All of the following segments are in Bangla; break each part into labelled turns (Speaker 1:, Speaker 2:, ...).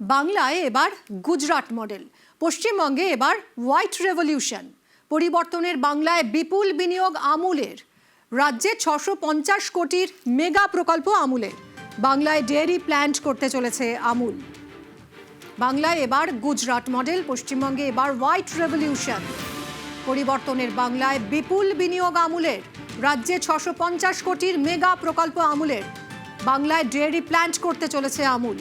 Speaker 1: বাংলায় এবার গুজরাট মডেল, পশ্চিমবঙ্গে এবার হোয়াইট রেভলিউশন। পরিবর্তনের বাংলায় বিপুল বিনিয়োগ আমুলের। রাজ্যে 650 কোটির মেগা প্রকল্প আমুলের। বাংলায় ডেয়ারি প্ল্যান্ট করতে চলেছে আমুল। বাংলায় এবার গুজরাট মডেল, পশ্চিমবঙ্গে এবার হোয়াইট রেভলিউশন। পরিবর্তনের বাংলায় বিপুল বিনিয়োগ আমুলের। রাজ্যে 650 কোটির মেগা প্রকল্প আমুলের। বাংলায় ডেয়ারি প্ল্যান্ট করতে চলেছে আমুল।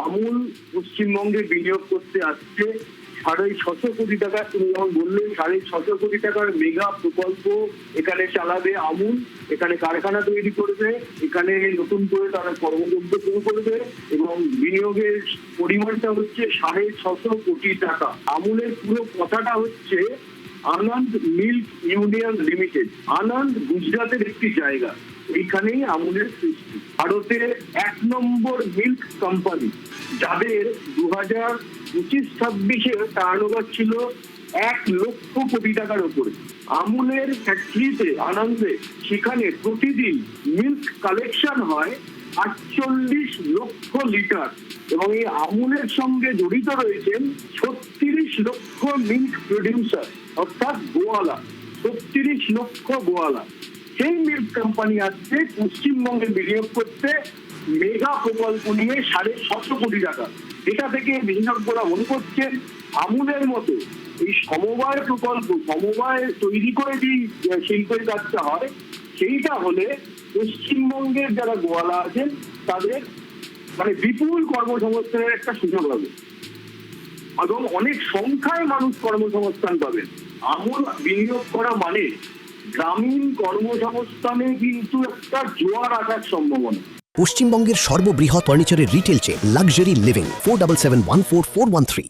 Speaker 2: আমুল পশ্চিমবঙ্গে বিনিয়োগ করতে আসছে 650 কোটি টাকা। তুমি যেমন বললে 650 কোটি টাকার মেগা প্রকল্প এখানে চালাবে আমুল। এখানে কারখানা তৈরি করবে, এখানে নতুন করে তারা কর্মযোগ্য শুরু করবে এবং বিনিয়োগের পরিমাণটা হচ্ছে 650 কোটি টাকা। আমুলের পুরো কথাটা হচ্ছে আনন্দ মিল্ক ইউনিয়ন লিমিটেড। আনন্দ গুজরাটের একটি জায়গা, এইখানেই আমুলের সৃষ্টি। ভারতের 1 নম্বর মিল্ক কোম্পানি, যাদের 2025-26 টার্নওভার ছিল 1 লক্ষ কোটি টাকার উপরে। আমুলের ফ্যাক্টরিতে আনন্দে সেখানে প্রতিদিন মিল্ক কালেকশন হয় 48 লক্ষ লিটার এবং এই আমুলের সঙ্গে জড়িত রয়েছেন 36 লক্ষ মিল্ক প্রডিউসার, অর্থাৎ গোয়ালা। 36 লক্ষ গোয়ালা। সেই মিল্ক কোম্পানি আসছে পশ্চিমবঙ্গে বিনিয়োগ করতে মেগা প্রকল্প নিয়ে 750 কোটি টাকা। এটা থেকে বিশেষজ্ঞরা মনে করছেন আমুলের মতো এই সমবায় প্রকল্প, সমবায় তৈরি করে যে শিল্পের কাজটা হয়, সেইটা হলে পশ্চিমবঙ্গের যারা গোয়ালা আছেন তাদের বিপুল কর্মসংস্থানের একটা সুযোগ হবে এবং অনেক সংখ্যায় মানুষ কর্মসংস্থান পাবেন। আমুল বিনিয়োগ করা মানে গ্রামীণ কর্মসংস্থানে কিন্তু একটা জোয়ার আসার সম্ভাবনা।
Speaker 3: পশ্চিমবঙ্গের সর্ববৃহৎ ফার্নিচারের রিটেল চেইন লাক্সারি লিভিং 47714413।